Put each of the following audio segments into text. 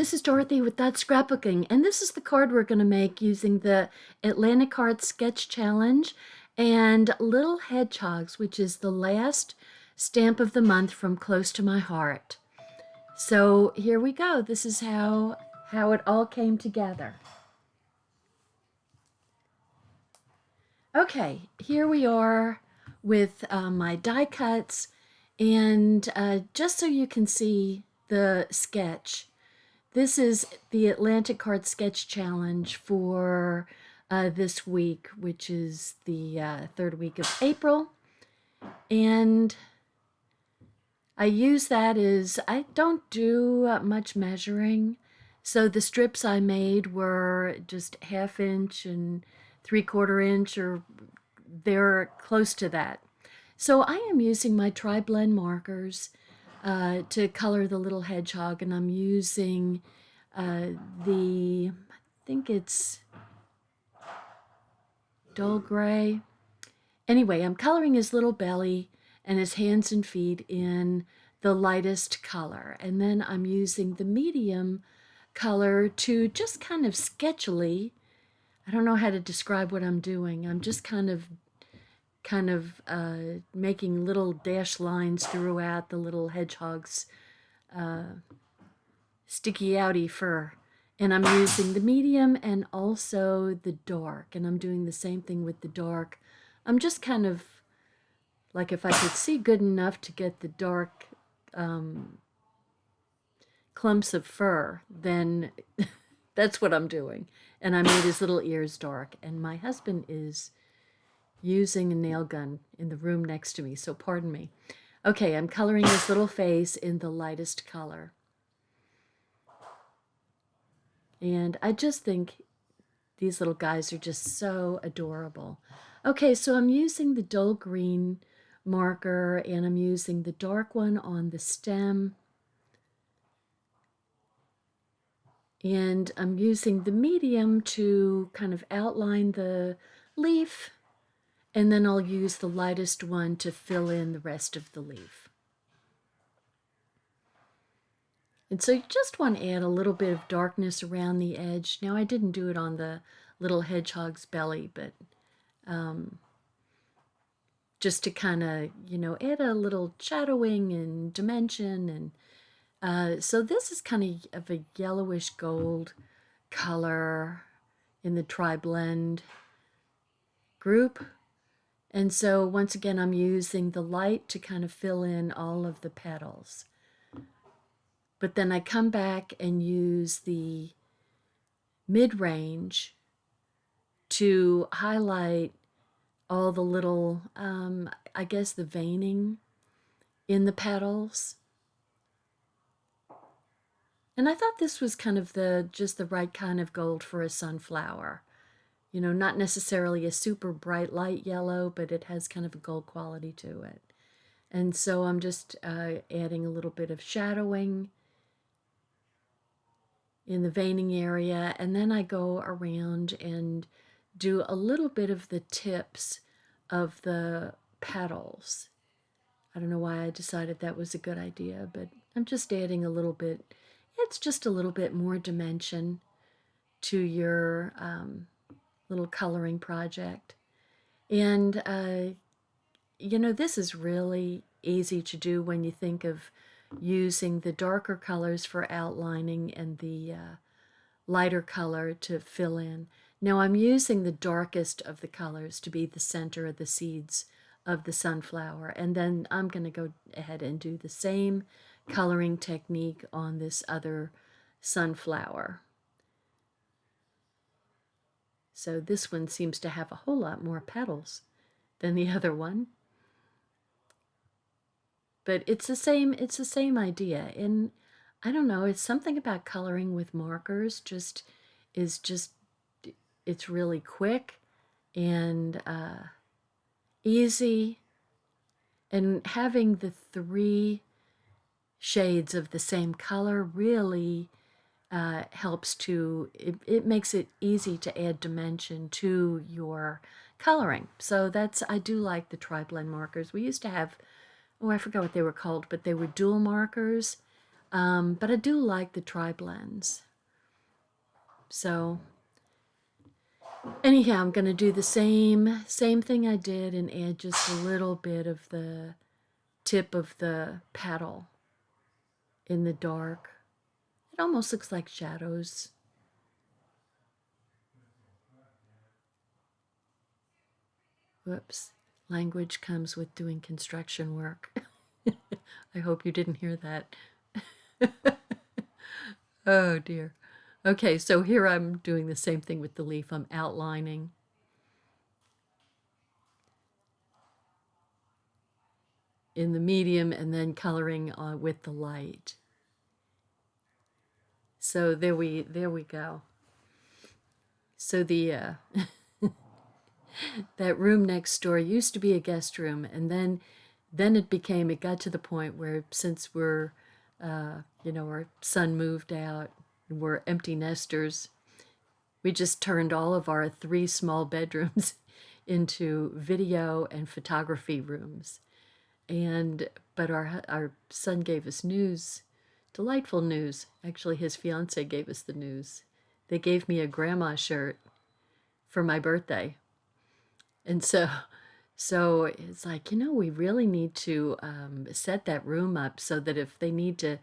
this is Dorothy with That Scrapbooking, and this is the card we're going to make using the Atlantic Card Sketch Challenge and Little Hedgehogs, which is the last stamp of the month from Close to My Heart. So here we go. This is how it all came together. Okay, here we are with my die cuts, and just so you can see the sketch, this is the Atlantic Card Sketch Challenge for this week, which is the third week of April. And I use that as I don't do much measuring. So the strips I made were just 1/2 inch and 3/4 inch, or they're close to that. So I am using my tri-blend markers to color the little hedgehog, and I'm using I think it's dull gray. Anyway, I'm coloring his little belly and his hands and feet in the lightest color. And then I'm using the medium color to just kind of sketchily, I don't know how to describe what I'm doing. I'm just kind of making little dash lines throughout the little hedgehog's sticky outy fur. And I'm using the medium and also the dark, and I'm doing the same thing with the dark. I'm just kind of like, if I could see good enough to get the dark clumps of fur, then that's what I'm doing. And I made his little ears dark, and my husband is using a nail gun in the room next to me, so pardon me. Okay, I'm coloring his little face in the lightest color. And I just think these little guys are just so adorable. Okay, so I'm using the dull green marker, and I'm using the dark one on the stem. And I'm using the medium to kind of outline the leaf, and then I'll use the lightest one to fill in the rest of the leaf. And so you just want to add a little bit of darkness around the edge. Now, I didn't do it on the little hedgehog's belly, but just to kind of, add a little shadowing and dimension. And so this is kind of a yellowish gold color in the tri-blend group. And so once again, I'm using the light to kind of fill in all of the petals. But then I come back and use the mid-range to highlight all the little, I guess, the veining in the petals. And I thought this was kind of just the right kind of gold for a sunflower. Not necessarily a super bright light yellow, but it has kind of a gold quality to it. And so I'm just adding a little bit of shadowing in the veining area, and then I go around and do a little bit of the tips of the petals. I don't know why I decided that was a good idea, but I'm just adding a little bit. It's just a little bit more dimension to your little coloring project. And this is really easy to do when you think of using the darker colors for outlining and the lighter color to fill in. Now I'm using the darkest of the colors to be the center of the seeds of the sunflower, and then I'm going to go ahead and do the same coloring technique on this other sunflower. So this one seems to have a whole lot more petals than the other one. But it's the same idea. And I don't know, it's something about coloring with markers it's really quick and easy. And having the 3 shades of the same color really helps to, it makes it easy to add dimension to your coloring. So I do like the tri-blend markers. We used to have, I forgot what they were called, but they were dual markers. But I do like the tri-blends. So anyhow, I'm going to do the same thing I did and add just a little bit of the tip of the paddle in the dark. It almost looks like shadows. Whoops. Language comes with doing construction work. I hope you didn't hear that. Oh dear. Okay, so here I'm doing the same thing with the leaf. I'm outlining. In the medium and then coloring with the light. So there we go. So the that room next door used to be a guest room, and then it got to the point where, since we're our son moved out and we're empty nesters, we just turned all of our 3 small bedrooms into video and photography rooms. But our son gave us news, delightful news. Actually, his fiance gave us the news. They gave me a grandma shirt for my birthday. And so it's like, we really need to set that room up so that if they need to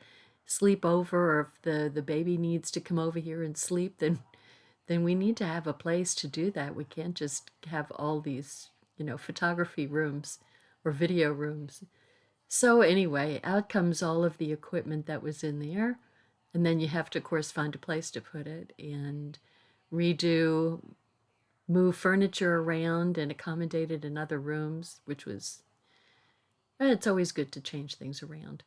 sleep over, or if the baby needs to come over here and sleep, then we need to have a place to do that. We can't just have all these, photography rooms or video rooms. So anyway, out comes all of the equipment that was in there. And then you have to, of course, find a place to put it and move furniture around and accommodate it in other rooms, which was, it's always good to change things around.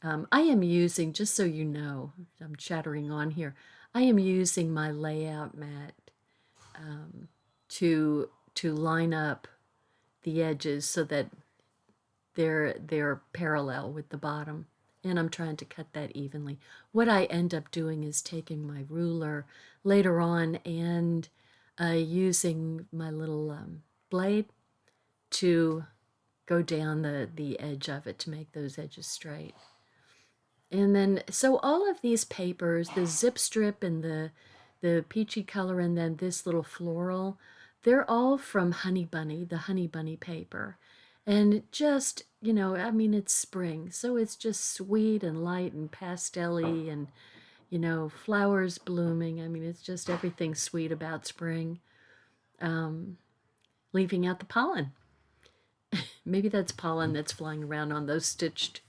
I am using, just so you know, I'm chattering on here, I am using my layout mat to line up the edges so that they're parallel with the bottom, and I'm trying to cut that evenly. What I end up doing is taking my ruler later on and using my little blade to go down the edge of it to make those edges straight. And then, so all of these papers, the zip strip and the peachy color, and then this little floral, they're all from Honey Bunny, the Honey Bunny paper. And just, it's spring, so it's just sweet and light and pastel-y and, flowers blooming. It's just everything sweet about spring, leaving out the pollen. Maybe that's pollen that's flying around on those stitched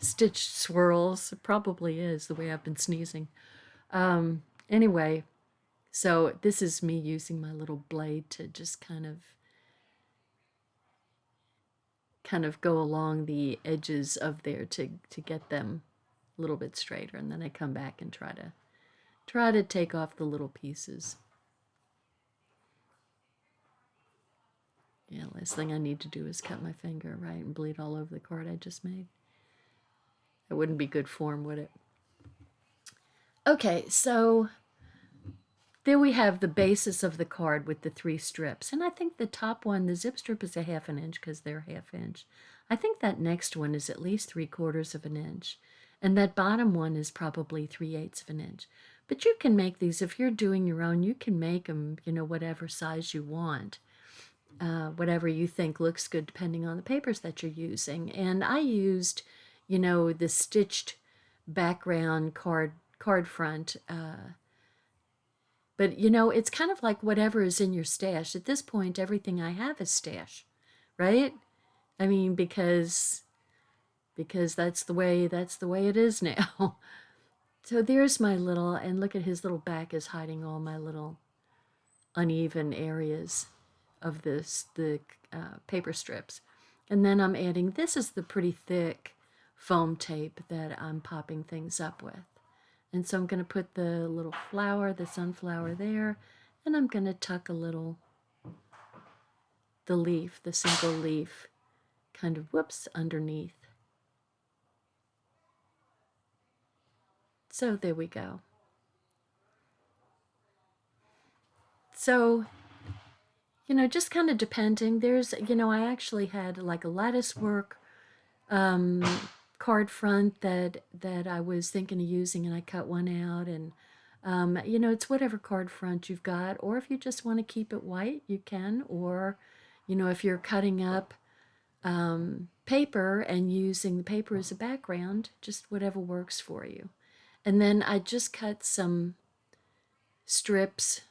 swirls. It probably is, the way I've been sneezing. Anyway, so this is me using my little blade to just kind of go along the edges of there to get them a little bit straighter, and then I come back and try to take off the little pieces. Yeah, last thing I need to do is cut my finger, right, and bleed all over the card I just made. That wouldn't be good form, would it? Okay, so there we have the basis of the card with the 3 strips. And I think the top one, the zip strip, is a 1/2 inch because they're 1/2 inch. I think that next one is at least 3/4 of an inch. And that bottom one is probably 3/8 of an inch. But you can make these, if you're doing your own, you can make them, whatever size you want. Whatever you think looks good depending on the papers that you're using. And I used, the stitched background card front. But, it's kind of like whatever is in your stash. At this point, everything I have is stash, right? Because that's the way it is now. So there's my little, and look at his little back is hiding all my little uneven areas of the paper strips. And then I'm adding, this is the pretty thick foam tape that I'm popping things up with. And so I'm going to put the little flower, the sunflower there, and I'm going to tuck the leaf, the single leaf, kind of, underneath. So there we go. So, just kind of depending. There's, I actually had like a lattice work card front that I was thinking of using, and I cut one out. And you know, it's whatever card front you've got, or if you just want to keep it white, you can. Or, you know, if you're cutting up paper and using the paper as a background, just whatever works for you. And then I just cut some strips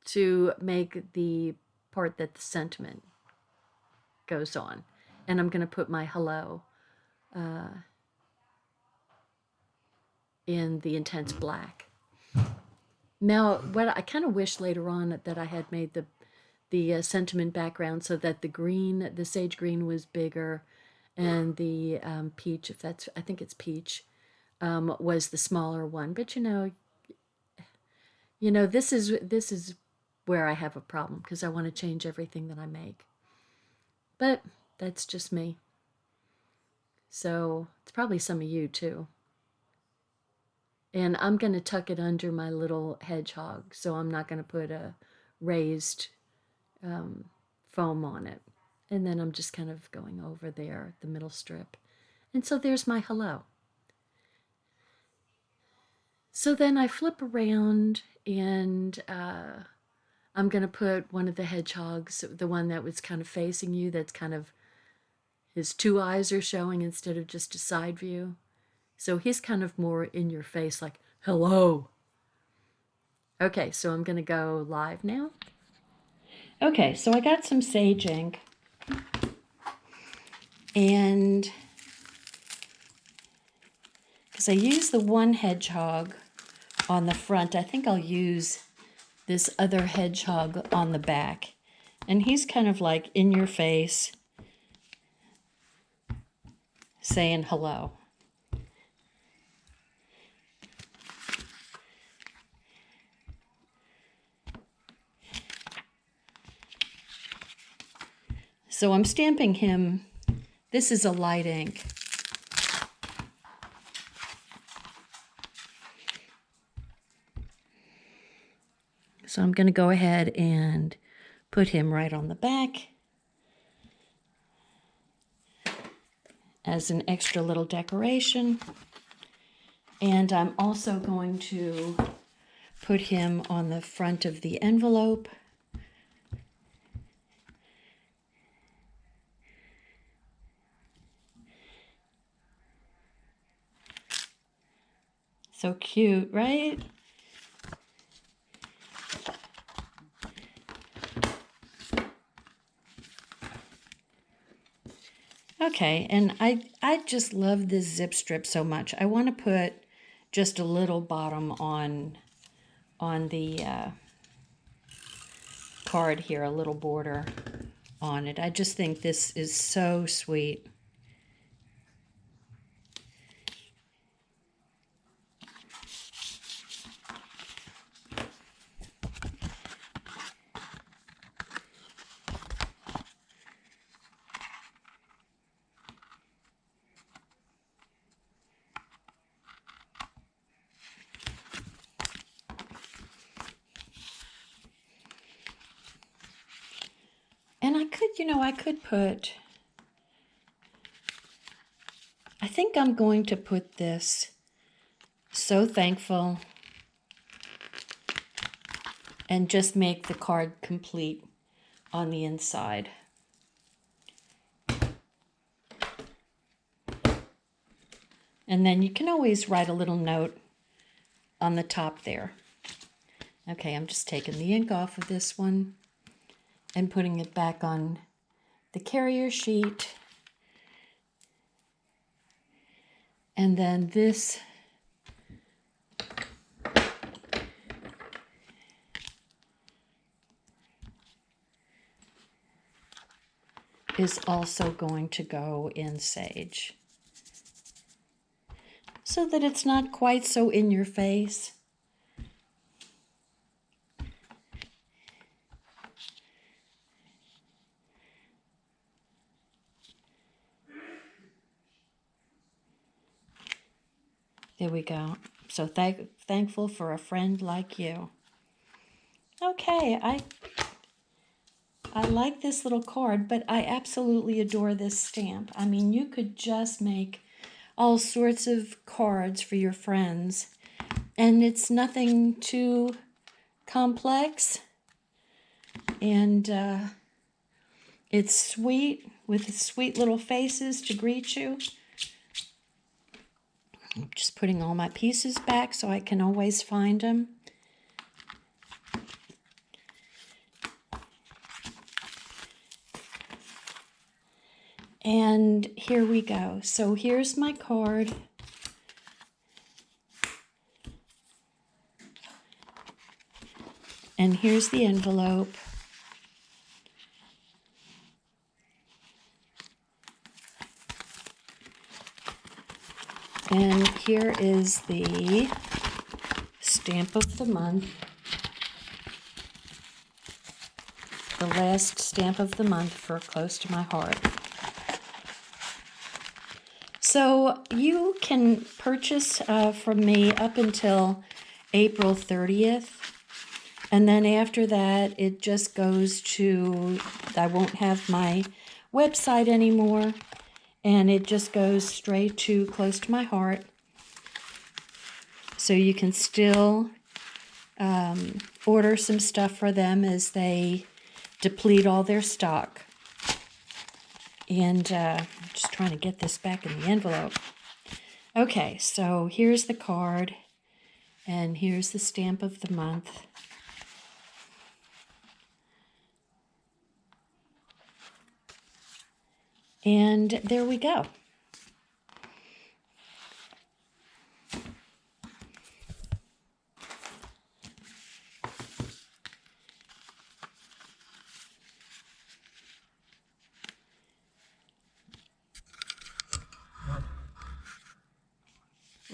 to make the part that the sentiment goes on. And I'm going to put my hello in the intense black. Now, what I kind of wish later on that I had made the sentiment background so that the sage green was bigger, and the peach, if that's, I think it's peach, was the smaller one. But this is where I have a problem, because I want to change everything that I make. But that's just me. So it's probably some of you too. And I'm going to tuck it under my little hedgehog, so I'm not going to put a raised foam on it. And then I'm just kind of going over there, the middle strip. And so there's my hello. So then I flip around, and I'm going to put one of the hedgehogs, the one that was kind of facing you, that's kind of, his two eyes are showing instead of just a side view. So he's kind of more in your face, like, hello. Okay, so I'm going to go live now. Okay, so I got some sage ink. And because I used the one hedgehog on the front, I think I'll use this other hedgehog on the back. And he's kind of like in your face, saying hello. So I'm stamping him. This is a light ink. So I'm going to go ahead and put him right on the back as an extra little decoration. And I'm also going to put him on the front of the envelope. So cute, right? Okay, and I just love this zip strip so much. I want to put just a little bottom on the card here, a little border on it. I just think this is so sweet. And I could put, I think I'm going to put this, so thankful, and just make the card complete on the inside. And then you can always write a little note on the top there. Okay, I'm just taking the ink off of this one and putting it back on the carrier sheet. And then this is also going to go in sage, so that it's not quite so in your face. There we go. So thankful for a friend like you. Okay, I like this little card, but I absolutely adore this stamp. I mean, you could just make all sorts of cards for your friends, and it's nothing too complex, and it's sweet with sweet little faces to greet you. I'm just putting all my pieces back so I can always find them. And here we go. So here's my card. And here's the envelope. And here is the stamp of the month. The last stamp of the month for Close to My Heart. So you can purchase from me up until April 30th. And then after that, it just goes to, I won't have my website anymore. And it just goes straight to Close to My Heart. So you can still order some stuff for them as they deplete all their stock. And I'm just trying to get this back in the envelope. Okay, so here's the card, and here's the stamp of the month. And there we go.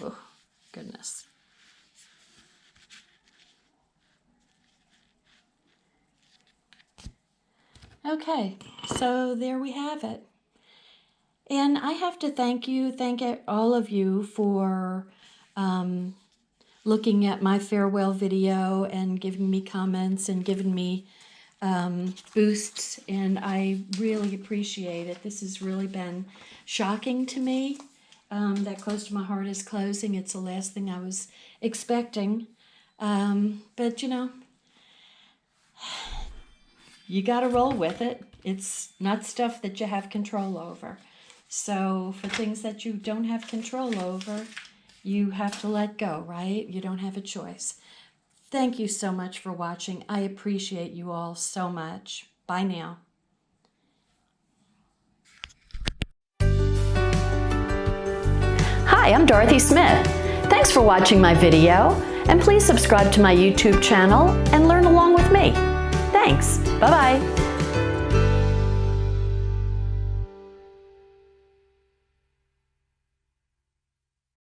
Oh, goodness. Okay, so there we have it. And I have to thank all of you for looking at my farewell video and giving me comments and giving me boosts, and I really appreciate it. This has really been shocking to me. That Close to My Heart is closing. It's the last thing I was expecting. But, you know, you got to roll with it. It's not stuff that you have control over. So for things that you don't have control over, you have to let go, right? You don't have a choice. Thank you so much for watching. I appreciate you all so much. Bye now. Hi, I'm Dorothy Smith. Thanks for watching my video, and please subscribe to my YouTube channel and learn along with me. Thanks. Bye-bye.